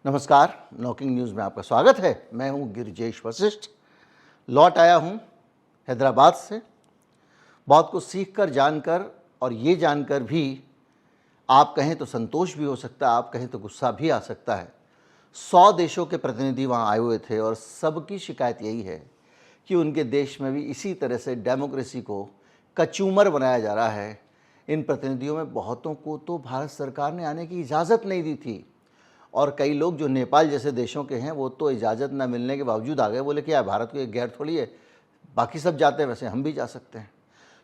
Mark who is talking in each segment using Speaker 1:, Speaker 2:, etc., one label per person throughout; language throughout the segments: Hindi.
Speaker 1: नमस्कार, नॉकिंग न्यूज़ में आपका स्वागत है। मैं हूं गिरिजेश वशिष्ठ। लौट आया हूं हैदराबाद से। बहुत कुछ सीख कर, जानकर और ये जानकर भी आप कहें तो संतोष भी हो सकता है, आप कहें तो गुस्सा भी आ सकता है। 100 देशों के प्रतिनिधि वहां आए हुए थे और सबकी शिकायत यही है कि उनके देश में भी इसी तरह से डेमोक्रेसी को कचूमर बनाया जा रहा है। इन प्रतिनिधियों में बहुतों को तो भारत सरकार ने आने की इजाज़त नहीं दी थी और कई लोग जो नेपाल जैसे देशों के हैं वो तो इजाज़त ना मिलने के बावजूद आ गए। बोले कि यार भारत को एक गैर थोड़ी है, बाकी सब जाते हैं वैसे हम भी जा सकते हैं।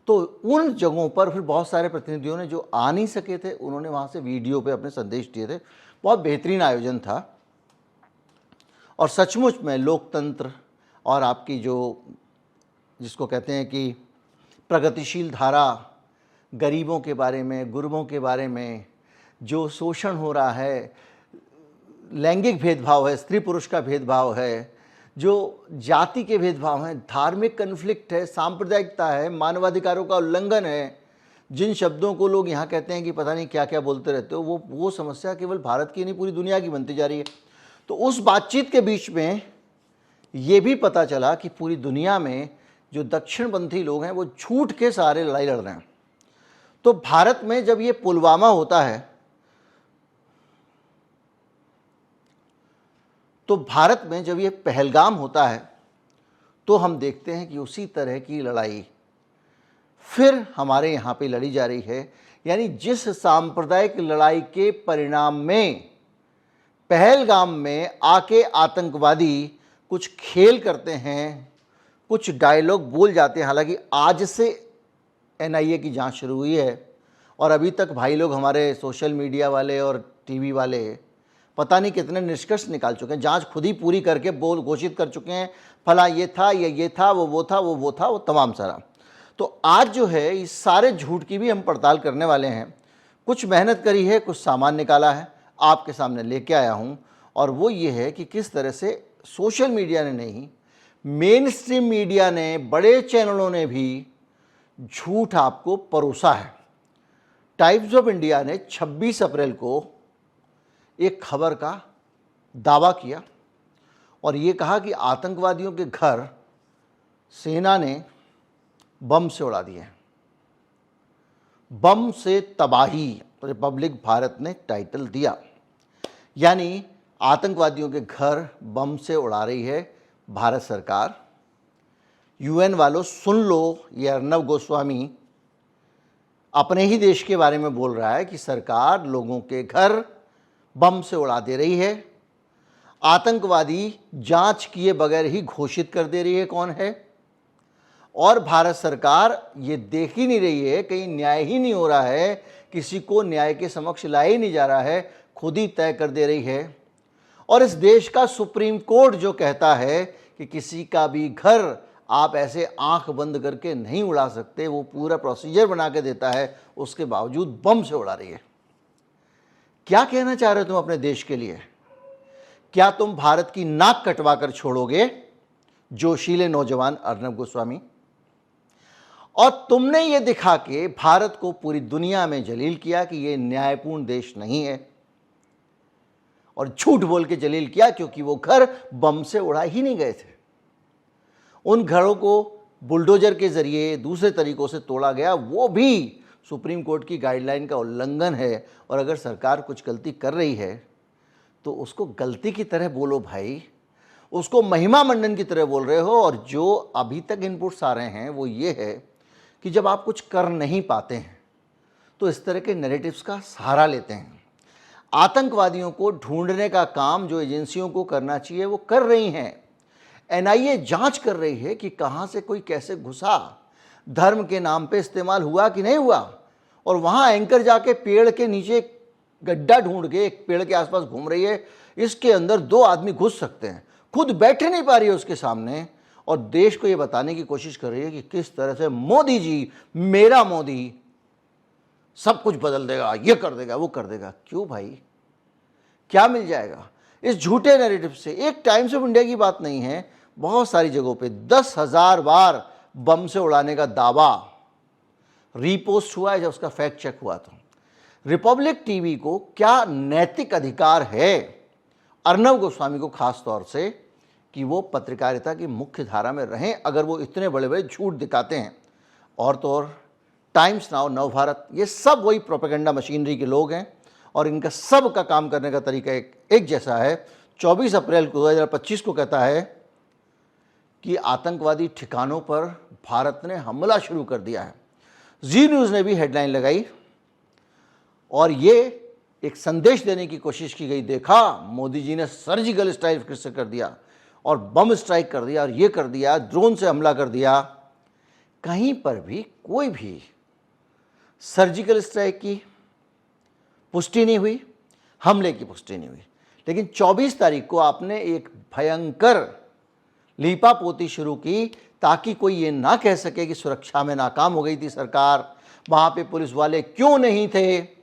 Speaker 1: तो उन जगहों पर फिर बहुत सारे प्रतिनिधियों ने जो आ नहीं सके थे उन्होंने वहाँ से वीडियो पे अपने संदेश दिए थे। बहुत बेहतरीन आयोजन था और सचमुच में लोकतंत्र और आपकी जो जिसको कहते हैं कि प्रगतिशील धारा, गरीबों के बारे में, गुरबों के बारे में, जो शोषण हो रहा है, लैंगिक भेदभाव है, स्त्री पुरुष का भेदभाव है, जो जाति के भेदभाव हैं, धार्मिक कन्फ्लिक्ट है, सांप्रदायिकता है, मानवाधिकारों का उल्लंघन है, जिन शब्दों को लोग यहाँ कहते हैं कि पता नहीं क्या क्या बोलते रहते हो, वो समस्या केवल भारत की नहीं पूरी दुनिया की बनती जा रही है। तो उस बातचीत के बीच में ये भी पता चला कि पूरी दुनिया में जो दक्षिणपंथी लोग हैं वो झूठ के सहारे लड़ाई लड़ रहे हैं। तो भारत में जब ये पुलवामा होता है तो भारत में जब ये पहलगाम होता है तो हम देखते हैं कि उसी तरह की लड़ाई फिर हमारे यहाँ पे लड़ी जा रही है। यानी जिस सांप्रदायिक लड़ाई के परिणाम में पहलगाम में आके आतंकवादी कुछ खेल करते हैं, कुछ डायलॉग बोल जाते हैं। हालांकि आज से एनआईए की जांच शुरू हुई है और अभी तक भाई लोग हमारे सोशल मीडिया वाले और टीवी वाले पता नहीं कितने निष्कर्ष निकाल चुके हैं, जांच खुद ही पूरी करके बोल घोषित कर चुके हैं, फला ये था, ये था, वो था, वो था, वो तमाम सारा। तो आज जो है इस सारे झूठ की भी हम पड़ताल करने वाले हैं। कुछ मेहनत करी है, कुछ सामान निकाला है, आपके सामने लेके आया हूँ। और वो ये है कि किस तरह से सोशल मीडिया ने नहीं, मेन स्ट्रीम मीडिया ने, बड़े चैनलों ने भी झूठ आपको परोसा है। टाइम्स ऑफ इंडिया ने 26 अप्रैल को एक खबर का दावा किया और ये कहा कि आतंकवादियों के घर सेना ने बम से उड़ा दिए। बम से तबाही, रिपब्लिक भारत ने टाइटल दिया। यानी आतंकवादियों के घर बम से उड़ा रही है भारत सरकार। यूएन वालों सुन लो, ये अर्नब गोस्वामी अपने ही देश के बारे में बोल रहा है कि सरकार लोगों के घर बम से उड़ा दे रही है। आतंकवादी जांच किए बगैर ही घोषित कर दे रही है कौन है। और भारत सरकार ये देख ही नहीं रही है, कहीं न्याय ही नहीं हो रहा है, किसी को न्याय के समक्ष लाया ही नहीं जा रहा है, खुद ही तय कर दे रही है। और इस देश का सुप्रीम कोर्ट जो कहता है कि किसी का भी घर आप ऐसे आंख बंद करके नहीं उड़ा सकते, वो पूरा प्रोसीजर बना के देता है, उसके बावजूद बम से उड़ा रही है। क्या कहना चाह रहे हो तुम अपने देश के लिए? क्या तुम भारत की नाक कटवा कर छोड़ोगे जोशीले नौजवान अर्नब गोस्वामी? और तुमने ये दिखा के भारत को पूरी दुनिया में जलील किया कि ये न्यायपूर्ण देश नहीं है और झूठ बोल के जलील किया क्योंकि वो घर बम से उड़ा ही नहीं गए थे। उन घरों को बुलडोजर के जरिए दूसरे तरीकों से तोड़ा गया, वो भी सुप्रीम कोर्ट की गाइडलाइन का उल्लंघन है। और अगर सरकार कुछ गलती कर रही है तो उसको गलती की तरह बोलो भाई, उसको महिमा मंडन की तरह बोल रहे हो। और जो अभी तक इनपुट्स आ रहे हैं वो ये है कि जब आप कुछ कर नहीं पाते हैं तो इस तरह के नैरेटिव्स का सहारा लेते हैं। आतंकवादियों को ढूंढने का काम जो एजेंसियों को करना चाहिए वो कर रही हैं। एनआईए जांच कर रही है कि कहाँ से कोई कैसे घुसा, धर्म के नाम पे इस्तेमाल हुआ कि नहीं हुआ। और वहाँ एंकर जाके पेड़ के नीचे गड्ढा ढूंढ के एक पेड़ के आसपास घूम रही है, इसके अंदर 2 आदमी घुस सकते हैं, खुद बैठ नहीं पा रही है उसके सामने। और देश को ये बताने की कोशिश कर रही है कि किस तरह से मोदी जी, मेरा मोदी सब कुछ बदल देगा, ये कर देगा, वो कर देगा। क्यों भाई, क्या मिल जाएगा इस झूठे नैरेटिव से? एक टाइम्स ऑफ इंडिया की बात नहीं है, बहुत सारी जगहों पे 10,000 बार बम से उड़ाने का दावा रीपोस्ट हुआ है। जब उसका फैक्ट चेक हुआ तो रिपब्लिक टीवी को क्या नैतिक अधिकार है अर्नब गोस्वामी को खास तौर से कि वो पत्रकारिता की मुख्य धारा में रहें, अगर वो इतने बड़े बड़े झूठ दिखाते हैं। और तो और टाइम्स नाउ, नव भारत, ये सब वही प्रोपेगेंडा मशीनरी के लोग हैं और इनका सब का काम करने का तरीका एक जैसा है। 24 अप्रैल 2025 को कहता है कि आतंकवादी ठिकानों पर भारत ने हमला शुरू कर दिया है। जी न्यूज़ ने भी हेडलाइन लगाई और ये एक संदेश देने की कोशिश की गई, देखा मोदी जी ने सर्जिकल स्ट्राइक फिर से कर दिया और बम स्ट्राइक कर दिया और ये कर दिया, ड्रोन से हमला कर दिया। कहीं पर भी कोई भी सर्जिकल स्ट्राइक की पुष्टि नहीं हुई, हमले की पुष्टि नहीं हुई। लेकिन 24 तारीख को आपने एक भयंकर लीपापोती शुरू की ताकि कोई ये ना कह सके कि सुरक्षा में नाकाम हो गई थी सरकार, वहाँ पे पुलिस वाले क्यों नहीं थे।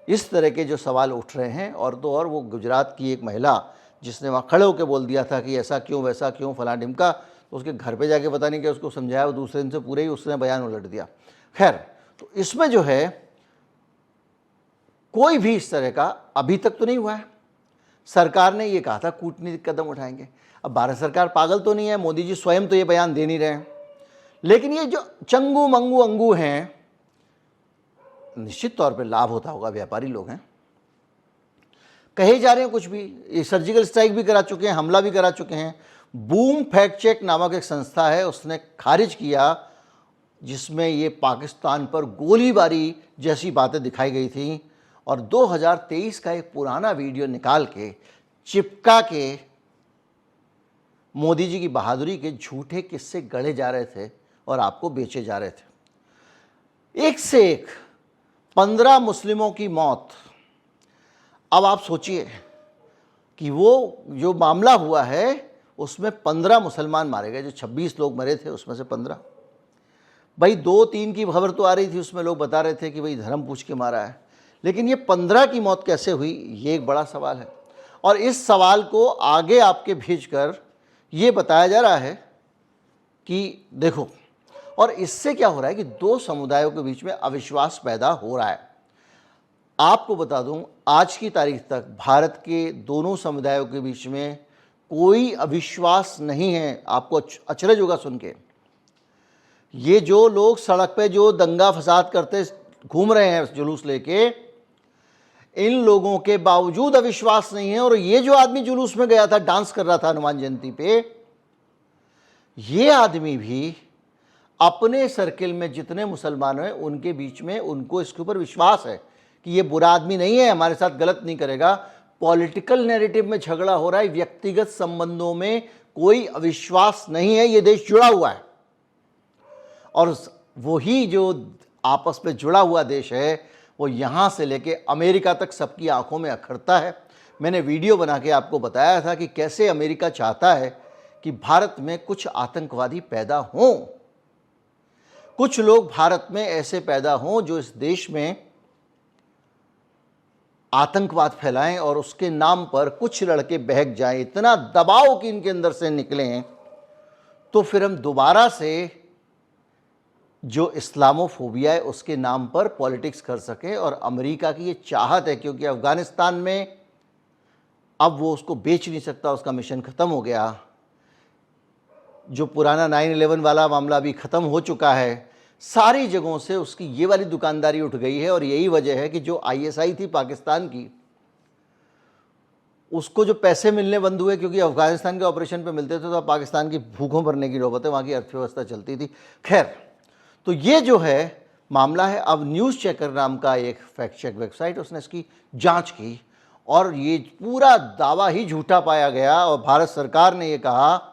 Speaker 1: इस तरह के जो सवाल उठ रहे हैं। और तो और वो गुजरात की एक महिला जिसने वहाँ खड़े होकर बोल दिया था कि ऐसा क्यों वैसा क्यों फलां ढिमका, तो उसके घर पे जाके पता नहीं क्या उसको समझाया, वो दूसरे दिन से पूरे ही उसने बयान उलट दिया। खैर, तो इसमें जो है कोई भी इस तरह का अभी तक तो नहीं हुआ है। सरकार ने ये कहा था कूटनीतिक कदम उठाएंगे। अब भारत सरकार पागल तो नहीं है, मोदी जी स्वयं तो ये बयान दे नहीं रहे हैं, लेकिन ये जो चंगू मंगू अंगू हैं, निश्चित तौर पे लाभ होता होगा, व्यापारी लोग हैं, कहे जा रहे हैं कुछ भी। ये सर्जिकल स्ट्राइक भी करा चुके हैं, हमला भी करा चुके हैं। बूम फैक्ट चेक नामक एक संस्था है, उसने खारिज किया जिसमें ये पाकिस्तान पर गोलीबारी जैसी बातें दिखाई गई थी और 2023 का एक पुराना वीडियो निकाल के चिपका के मोदी जी की बहादुरी के झूठे किस्से गढ़े जा रहे थे और आपको बेचे जा रहे थे। एक से एक 15 मुस्लिमों की मौत। अब आप सोचिए कि वो जो मामला हुआ है उसमें 15 मुसलमान मारे गए, जो 26 लोग मरे थे उसमें से 15। भाई 2-3 की खबर तो आ रही थी, उसमें लोग बता रहे थे कि भाई धर्म पूछ के मारा है, लेकिन ये 15 की मौत कैसे हुई, ये एक बड़ा सवाल है। और इस सवाल को आगे आपके भेजकर ये बताया जा रहा है कि देखो, और इससे क्या हो रहा है कि दो समुदायों के बीच में अविश्वास पैदा हो रहा है। आपको बता दूं, आज की तारीख तक भारत के दोनों समुदायों के बीच में कोई अविश्वास नहीं है। आपको अचरज होगा सुन के, ये जो लोग सड़क पे जो दंगा फसाद करते घूम रहे हैं जुलूस लेके, इन लोगों के बावजूद अविश्वास नहीं है। और ये जो आदमी जुलूस में गया था, डांस कर रहा था हनुमान जयंती पे, ये आदमी भी अपने सर्किल में जितने मुसलमान हैं उनके बीच में उनको इसके ऊपर विश्वास है कि ये बुरा आदमी नहीं है, हमारे साथ गलत नहीं करेगा। पॉलिटिकल नैरेटिव में झगड़ा हो रहा है, व्यक्तिगत संबंधों में कोई अविश्वास नहीं है। ये देश जुड़ा हुआ है और वही जो आपस में जुड़ा हुआ देश है वो यहाँ से लेके अमेरिका तक सबकी आंखों में अखरता है। मैंने वीडियो बना के आपको बताया था कि कैसे अमेरिका चाहता है कि भारत में कुछ आतंकवादी पैदा हों, कुछ लोग भारत में ऐसे पैदा हों जो इस देश में आतंकवाद फैलाएं और उसके नाम पर कुछ लड़के बहक जाएं, इतना दबाव कि इनके अंदर से निकलें, तो फिर हम दोबारा से जो इस्लामोफोबिया है उसके नाम पर पॉलिटिक्स कर सकें। और अमेरिका की ये चाहत है, क्योंकि अफ़गानिस्तान में अब वो उसको बेच नहीं सकता, उसका मिशन ख़त्म हो गया। जो पुराना 9/11 वाला मामला भी ख़त्म हो चुका है। सारी जगहों से उसकी ये वाली दुकानदारी उठ गई है और यही वजह है कि जो ISI थी पाकिस्तान की, उसको जो पैसे मिलने बंद हुए, क्योंकि अफ़गानिस्तान के ऑपरेशन पे मिलते थे तो पाकिस्तान की भूखों भरने की नौबत है, वहाँ की अर्थव्यवस्था चलती थी। खैर, तो ये जो है मामला है। अब न्यूज़ चेकर नाम का एक फैक्ट चेक वेबसाइट, उसने इसकी जांच की और ये पूरा दावा ही झूठा पाया गया। और भारत सरकार ने ये कहा,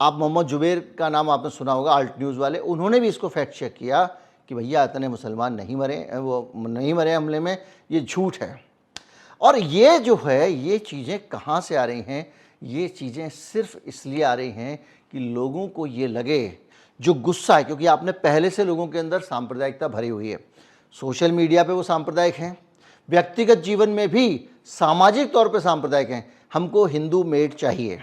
Speaker 1: आप मोहम्मद जुबैर का नाम आपने सुना होगा, आल्ट न्यूज़ वाले, उन्होंने भी इसको फैक्ट चेक किया कि भैया इतने मुसलमान नहीं मरे, वो नहीं मरे हमले में, ये झूठ है। और ये जो है, ये चीज़ें कहाँ से आ रही हैं? ये चीज़ें सिर्फ इसलिए आ रही हैं कि लोगों को ये लगे, जो गुस्सा है, क्योंकि आपने पहले से लोगों के अंदर सांप्रदायिकता भरी हुई है। सोशल मीडिया पे वो सांप्रदायिक हैं, व्यक्तिगत जीवन में भी सामाजिक तौर पे सांप्रदायिक हैं। हमको हिंदू मेड चाहिए,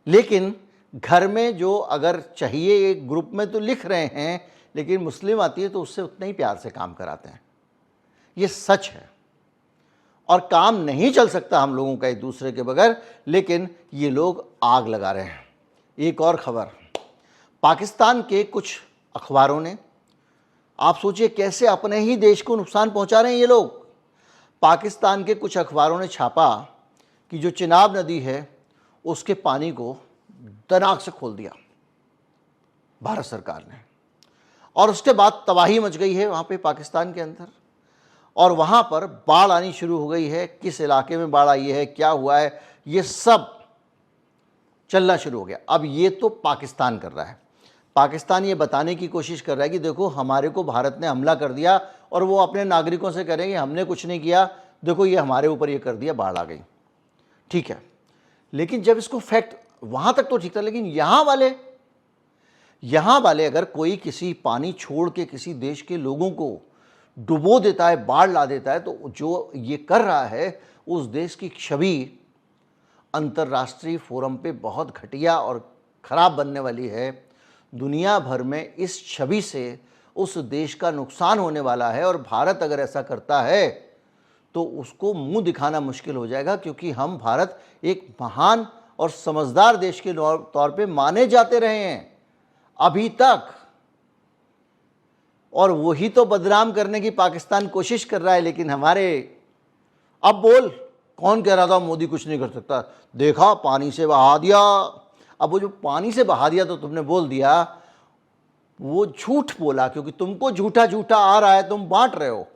Speaker 1: लेकिन घर में जो अगर चाहिए एक ग्रुप में तो लिख रहे हैं, लेकिन मुस्लिम आती है तो उससे उतना ही प्यार से काम कराते हैं। ये सच है। और काम नहीं चल सकता हम लोगों का एक दूसरे के बगैर, लेकिन ये लोग आग लगा रहे हैं। एक और खबर, पाकिस्तान के कुछ अखबारों ने, आप सोचिए कैसे अपने ही देश को नुकसान पहुंचा रहे हैं ये लोग। पाकिस्तान के कुछ अखबारों ने छापा कि जो चिनाब नदी है उसके पानी को दनाक से खोल दिया भारत सरकार ने, और उसके बाद तबाही मच गई है वहाँ पे पाकिस्तान के अंदर, और वहाँ पर बाढ़ आनी शुरू हो गई है। किस इलाके में बाढ़ आई है, क्या हुआ है, ये सब चलना शुरू हो गया। अब ये तो पाकिस्तान कर रहा है, पाकिस्तान ये बताने की कोशिश कर रहा है कि देखो हमारे को भारत ने हमला कर दिया, और वो अपने नागरिकों से करेंगे हमने कुछ नहीं किया, देखो ये हमारे ऊपर ये कर दिया, बाढ़ आ गई। ठीक है, लेकिन जब इसको फैक्ट, वहाँ तक तो ठीक था, लेकिन यहाँ वाले अगर कोई किसी पानी छोड़ के किसी देश के लोगों को डुबो देता है, बाढ़ ला देता है, तो जो ये कर रहा है उस देश की छवि अंतर्राष्ट्रीय फोरम पे बहुत घटिया और ख़राब बनने वाली है। दुनिया भर में इस छवि से उस देश का नुकसान होने वाला है, और भारत अगर ऐसा करता है तो उसको मुंह दिखाना मुश्किल हो जाएगा, क्योंकि हम भारत एक महान और समझदार देश के तौर पे माने जाते रहे हैं अभी तक, और वही तो बदनाम करने की पाकिस्तान कोशिश कर रहा है। लेकिन हमारे, अब बोल, कौन कह रहा था मोदी कुछ नहीं कर सकता, देखा पानी से बहा दिया। अब वो जो पानी से बहा दिया तो तुमने बोल दिया, वो झूठ बोला, क्योंकि तुमको झूठा झूठा आ रहा है, तुम बांट रहे हो।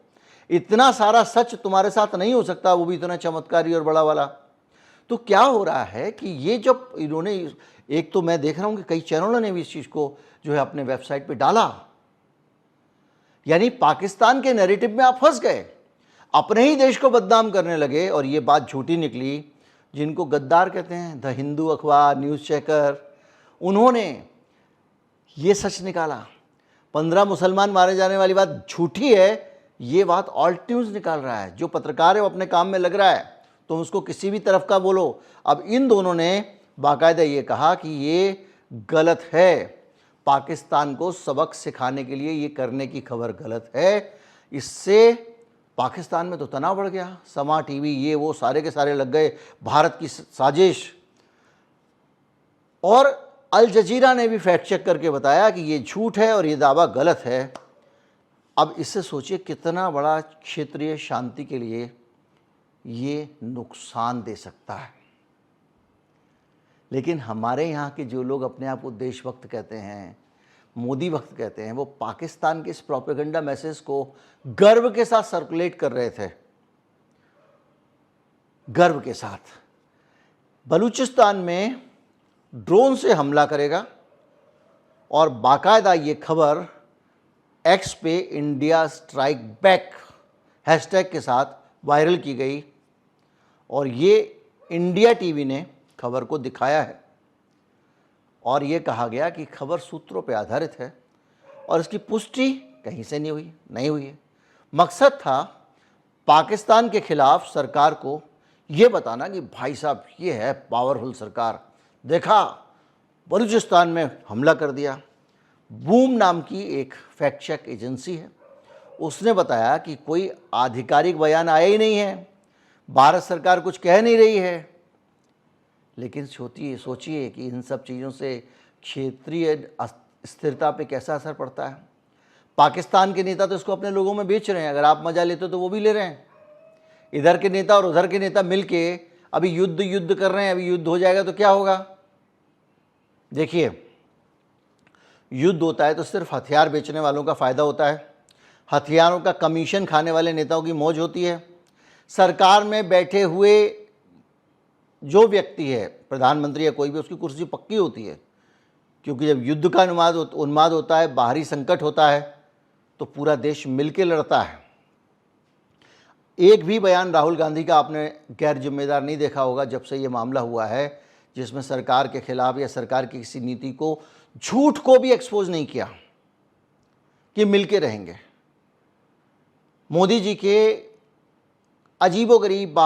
Speaker 1: इतना सारा सच तुम्हारे साथ नहीं हो सकता, वो भी इतना चमत्कारी और बड़ा वाला। तो क्या हो रहा है कि ये जब इन्होंने, एक तो मैं देख रहा हूं कि कई चैनलों ने भी इस चीज को जो है अपने वेबसाइट पे डाला, यानी पाकिस्तान के नैरेटिव में आप फंस गए, अपने ही देश को बदनाम करने लगे, और ये बात झूठी निकली। जिनको गद्दार कहते हैं, द हिंदू अखबार, न्यूज़ चेकर, उन्होंने ये सच निकाला। 15 मुसलमान मारे जाने वाली बात झूठी है, ये बात ऑल्ट न्यूज़ निकाल रहा है। जो पत्रकार है वो अपने काम में लग रहा है, तुम उसको किसी भी तरफ का बोलो। अब इन दोनों ने बाकायदा ये कहा कि ये गलत है, पाकिस्तान को सबक सिखाने के लिए ये करने की खबर गलत है। इससे पाकिस्तान में तो तनाव बढ़ गया, समा टीवी ये वो सारे के सारे लग गए, भारत की साजिश। और अल जजीरा ने भी फैक्ट चेक करके बताया कि ये झूठ है और ये दावा गलत है। अब इससे सोचिए कितना बड़ा क्षेत्रीय शांति के लिए ये नुकसान दे सकता है। लेकिन हमारे यहाँ के जो लोग अपने आप को देशभक्त कहते हैं, मोदी भक्त कहते हैं, वो पाकिस्तान के इस प्रोपेगेंडा मैसेज को गर्व के साथ सर्कुलेट कर रहे थे, गर्व के साथ। बलूचिस्तान में ड्रोन से हमला करेगा, और बाकायदा ये खबर एक्स पे इंडिया स्ट्राइक बैक हैशटैग के साथ वायरल की गई, और ये इंडिया टीवी ने खबर को दिखाया है, और ये कहा गया कि खबर सूत्रों पर आधारित है और इसकी पुष्टि कहीं से नहीं हुई है। मकसद था पाकिस्तान के खिलाफ सरकार को ये बताना कि भाई साहब ये है पावरफुल सरकार, देखा बलूचिस्तान में हमला कर दिया। बूम नाम की एक फैक्ट चेक एजेंसी है, उसने बताया कि कोई आधिकारिक बयान आया ही नहीं है, भारत सरकार कुछ कह नहीं रही है। लेकिन सोचिए कि इन सब चीज़ों से क्षेत्रीय स्थिरता पे कैसा असर पड़ता है। पाकिस्तान के नेता तो इसको अपने लोगों में बेच रहे हैं, अगर आप मजा लेते हो तो वो भी ले रहे हैं। इधर के नेता और उधर के नेता मिलके अभी युद्ध कर रहे हैं। अभी युद्ध हो जाएगा तो क्या होगा, देखिए युद्ध होता है तो सिर्फ हथियार बेचने वालों का फ़ायदा होता है, हथियारों का कमीशन खाने वाले नेताओं की मौज होती है। सरकार में बैठे हुए जो व्यक्ति है, प्रधानमंत्री या कोई भी, उसकी कुर्सी पक्की होती है, क्योंकि जब युद्ध का उन्माद होता है, बाहरी संकट होता है, तो पूरा देश मिलके लड़ता है। एक भी बयान राहुल गांधी का आपने गैर जिम्मेदार नहीं देखा होगा जब से ये मामला हुआ है, जिसमें सरकार के खिलाफ या सरकार की किसी नीति को, झूठ को भी एक्सपोज नहीं किया कि मिलके रहेंगे। मोदी जी के अजीबोगरीब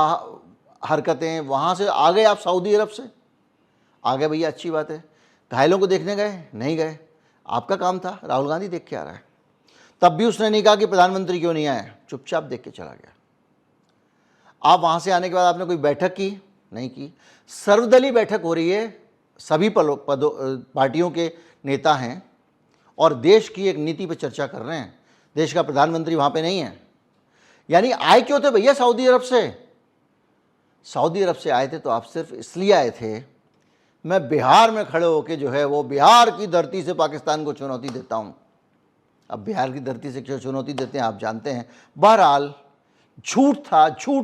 Speaker 1: हरकतें, वहाँ से आ गए आप सऊदी अरब से आ गए, भैया अच्छी बात है। घायलों को देखने गए, नहीं गए, आपका काम था, राहुल गांधी देख के आ रहा है। तब भी उसने नहीं कहा कि प्रधानमंत्री क्यों नहीं आए, चुपचाप देख के चला गया। आप वहाँ से आने के बाद आपने कोई बैठक की? नहीं की। सर्वदलीय बैठक हो रही है, सभी पार्टियों के नेता हैं और देश की एक नीति पर चर्चा कर रहे हैं। देश का प्रधानमंत्री वहाँ पे नहीं है। यानी आए क्यों थे भैया सऊदी अरब से? सऊदी अरब से आए थे तो आप सिर्फ इसलिए आए थे, मैं बिहार में खड़े होकर जो है वो बिहार की धरती से पाकिस्तान को चुनौती देता हूँ। अब बिहार की धरती से क्यों चुनौती देते हैं आप जानते हैं। बहरहाल झूठ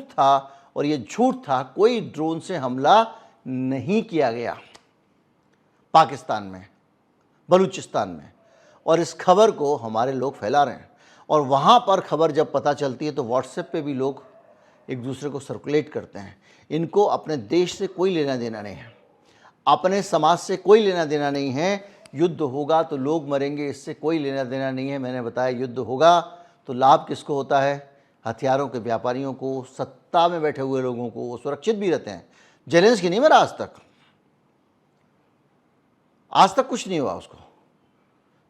Speaker 1: था और ये झूठ था, कोई ड्रोन से हमला नहीं किया गया पाकिस्तान में, बलूचिस्तान में, और इस खबर को हमारे लोग फैला रहे हैं। और वहाँ पर खबर जब पता चलती है तो व्हाट्सएप पे भी लोग एक दूसरे को सर्कुलेट करते हैं। इनको अपने देश से कोई लेना देना नहीं है, अपने समाज से कोई लेना देना नहीं है। युद्ध होगा तो लोग मरेंगे, इससे कोई लेना देना नहीं है। मैंने बताया युद्ध होगा तो लाभ किसको होता है? हथियारों के व्यापारियों को, सत्ता में बैठे हुए लोगों को, वो सुरक्षित भी रहते हैं। जेलेंस्की नहीं मरा आज तक कुछ नहीं हुआ उसको।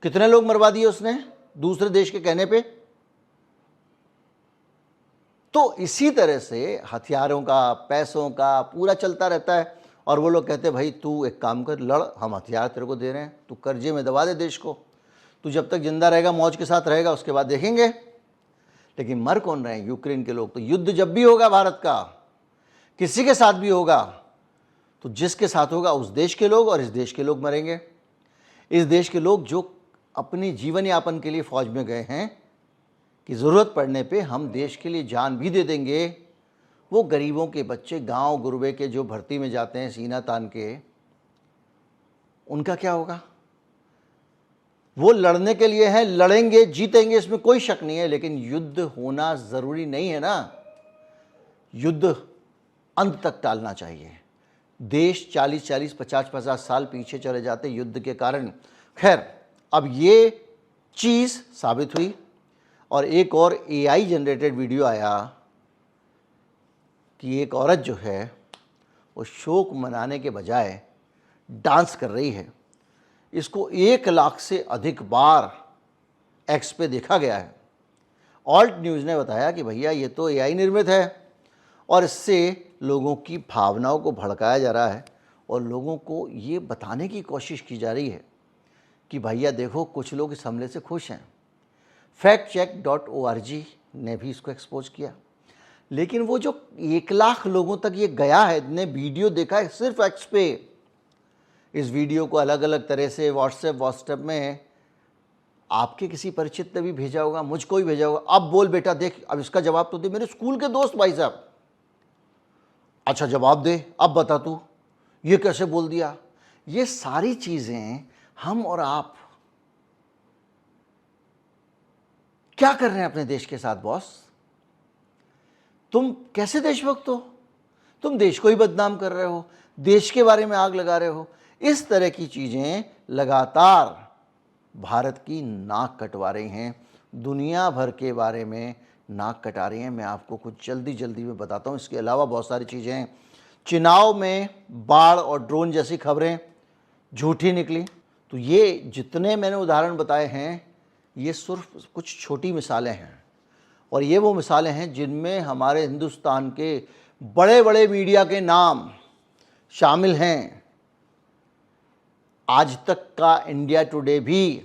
Speaker 1: कितने लोग मरवा दिए उसने दूसरे देश के कहने पे? तो इसी तरह से हथियारों का, पैसों का पूरा चलता रहता है। और वो लोग कहते हैं भाई तू एक काम कर, लड़, हम हथियार तेरे को दे रहे हैं, तू कर्जे में दबा दे देश को, तू जब तक जिंदा रहेगा मौज के साथ रहेगा, उसके बाद देखेंगे। लेकिन मर कौन रहे हैं? यूक्रेन के लोग। तो युद्ध जब भी होगा भारत का, किसी के साथ भी होगा, तो जिसके साथ होगा उस देश के लोग, और इस देश के लोग मरेंगे। इस देश के लोग जो अपनी जीवन यापन के लिए फौज में गए हैं कि ज़रूरत पड़ने पे हम देश के लिए जान भी दे देंगे, वो गरीबों के बच्चे, गांव गुरबे के जो भर्ती में जाते हैं सीना तान के, उनका क्या होगा? वो लड़ने के लिए हैं, लड़ेंगे, जीतेंगे, इसमें कोई शक नहीं है। लेकिन युद्ध होना ज़रूरी नहीं है ना। युद्ध अंत तक टालना चाहिए। देश 40-40, 50-50 साल पीछे चले जाते युद्ध के कारण। खैर, अब ये चीज़ साबित हुई और एक और AI जनरेटेड वीडियो आया कि एक औरत जो है वो शोक मनाने के बजाय डांस कर रही है। इसको 1 लाख से अधिक बार एक्स पे देखा गया है। ऑल्ट न्यूज़ ने बताया कि भैया ये तो AI निर्मित है और इससे लोगों की भावनाओं को भड़काया जा रहा है और लोगों को ये बताने की कोशिश की जा रही है कि भैया देखो कुछ लोग इस हमले से खुश हैं। factcheck.org ने भी इसको एक्सपोज किया। लेकिन वो जो 1 लाख लोगों तक ये गया है, ने वीडियो देखा है सिर्फ एक्स पे। इस वीडियो को अलग अलग तरह से व्हाट्सएप में आपके किसी परिचित ने भी भेजा होगा, मुझको भी भेजा होगा। अब बोल बेटा देख, अब इसका जवाब तो दे। मेरे स्कूल के दोस्त भाई साहब, अच्छा जवाब दे, अब बता तू ये कैसे बोल दिया। ये सारी चीज़ें हम और आप क्या कर रहे हैं अपने देश के साथ बॉस? तुम कैसे देशभक्त हो? तुम देश को ही बदनाम कर रहे हो, देश के बारे में आग लगा रहे हो। इस तरह की चीज़ें लगातार भारत की नाक कटवा रही हैं, दुनिया भर के बारे में नाक कटा रही हैं। मैं आपको कुछ जल्दी में बताता हूँ। इसके अलावा बहुत सारी चीज़ें हैं। चुनाव में बाढ़ और ड्रोन जैसी खबरें झूठी निकली। तो ये जितने मैंने उदाहरण बताए हैं, ये सिर्फ कुछ छोटी मिसालें हैं और ये वो मिसालें हैं जिनमें हमारे हिंदुस्तान के बड़े बड़े मीडिया के नाम शामिल हैं। आज तक का इंडिया टुडे भी,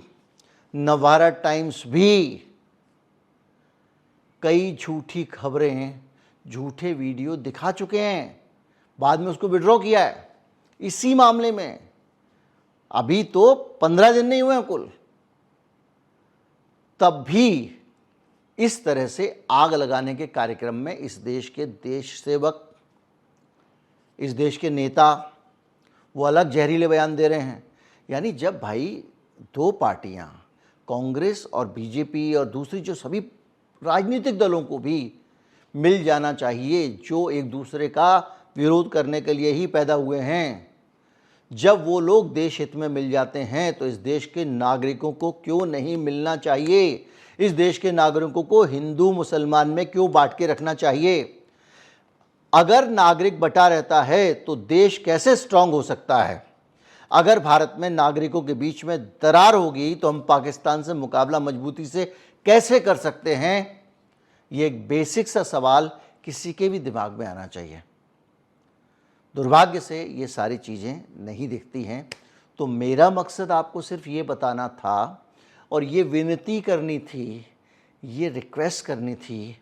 Speaker 1: नवभारत टाइम्स भी कई झूठी खबरें, झूठे वीडियो दिखा चुके हैं, बाद में उसको विड्रॉ किया है। इसी मामले में अभी तो 15 दिन नहीं हुए हैं कुल, तब भी इस तरह से आग लगाने के कार्यक्रम में इस देश के देश सेवक, इस देश के नेता, वो अलग जहरीले बयान दे रहे हैं। यानी जब भाई दो पार्टियां, कांग्रेस और बीजेपी और दूसरी जो सभी राजनीतिक दलों को भी मिल जाना चाहिए, जो एक दूसरे का विरोध करने के लिए ही पैदा हुए हैं, जब वो लोग देश हित में मिल जाते हैं तो इस देश के नागरिकों को क्यों नहीं मिलना चाहिए? इस देश के नागरिकों को हिंदू मुसलमान में क्यों बांट के रखना चाहिए? अगर नागरिक बटा रहता है तो देश कैसे स्ट्रांग हो सकता है? अगर भारत में नागरिकों के बीच में दरार होगी तो हम पाकिस्तान से मुकाबला मजबूती से कैसे कर सकते हैं? ये एक बेसिक सा सवाल किसी के भी दिमाग में आना चाहिए। दुर्भाग्य से ये सारी चीज़ें नहीं दिखती हैं। तो मेरा मकसद आपको सिर्फ ये बताना था और ये विनती करनी थी, ये रिक्वेस्ट करनी थी,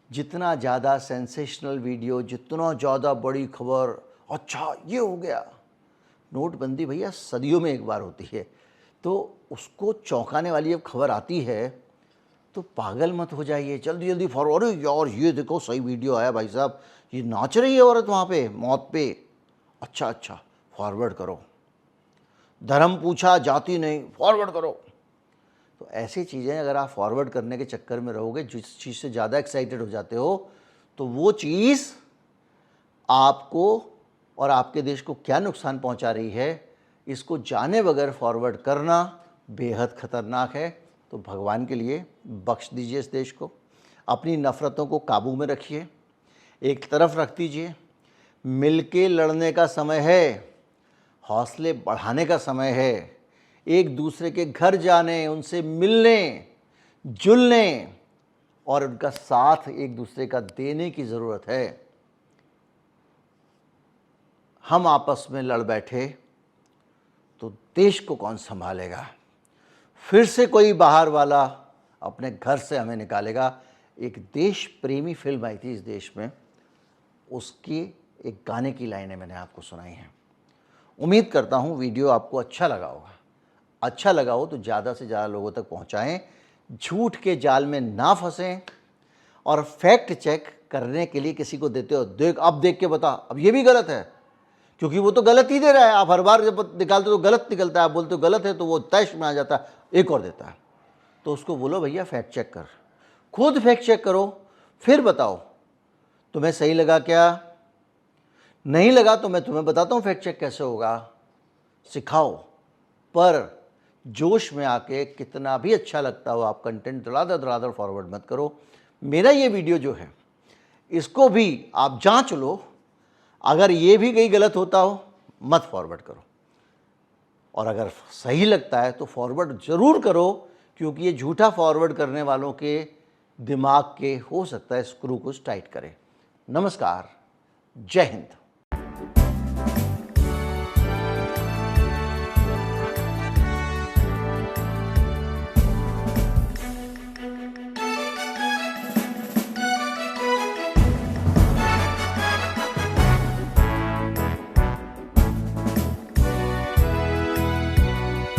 Speaker 1: जितना ज़्यादा सेंसेशनल वीडियो, जितना ज़्यादा बड़ी खबर, अच्छा ये हो गया। नोटबंदी भैया सदियों में एक बार होती है, तो उसको चौंकाने वाली जब खबर आती है तो पागल मत हो जाइए, जल्दी जल्दी फॉरवर्ड, अरे यार ये देखो सही वीडियो आया भाई साहब, ये नाच रही है औरत वहाँ पे मौत पे, अच्छा फॉरवर्ड करो। धर्म पूछा जाति नहीं, फॉरवर्ड करो। तो ऐसी चीज़ें अगर आप फॉरवर्ड करने के चक्कर में रहोगे, जिस चीज़ से ज़्यादा एक्साइटेड हो जाते हो, तो वो चीज़ आपको और आपके देश को क्या नुकसान पहुंचा रही है, इसको जाने बगैर फॉरवर्ड करना बेहद खतरनाक है। तो भगवान के लिए बख्श दीजिए इस देश को, अपनी नफ़रतों को काबू में रखिए, एक तरफ रख दीजिए, मिलके लड़ने का समय है, हौसले बढ़ाने का समय है, एक दूसरे के घर जाने, उनसे मिलने जुलने और उनका साथ एक दूसरे का देने की ज़रूरत है। हम आपस में लड़ बैठे तो देश को कौन संभालेगा? फिर से कोई बाहर वाला अपने घर से हमें निकालेगा। एक देश प्रेमी फिल्म आई थी इस देश में, उसकी एक गाने की लाइनें मैंने आपको सुनाई हैं। उम्मीद करता हूँ वीडियो आपको अच्छा लगा होगा। अच्छा लगा हो तो ज़्यादा से ज़्यादा लोगों तक पहुँचाएँ, झूठ के जाल में ना फंसें और फैक्ट चेक करने के लिए किसी को देते हो, देख अब देख के बता, अब ये भी गलत है, क्योंकि वो तो गलत ही दे रहा है। आप हर बार जब निकालते हो तो गलत निकलता है, आप बोलते हो गलत है तो वो तैश में आ जाता है, एक और देता है। तो उसको बोलो भैया फैक्ट चेक कर, खुद फैक्ट चेक करो, फिर बताओ तुम्हें सही लगा क्या, नहीं लगा तो मैं तुम्हें बताता हूँ फैक्ट चेक कैसे होगा, सिखाओ। पर जोश में आके कितना भी अच्छा लगता हो आप कंटेंट धड़ाधड़ फॉरवर्ड मत करो। मेरा ये वीडियो जो है इसको भी आप जांच लो, अगर ये भी कहीं गलत होता हो मत फॉरवर्ड करो, और अगर सही लगता है तो फॉरवर्ड ज़रूर करो, क्योंकि ये झूठा फॉरवर्ड करने वालों के दिमाग के हो सकता है स्क्रू को टाइट करे। नमस्कार, जय हिंद।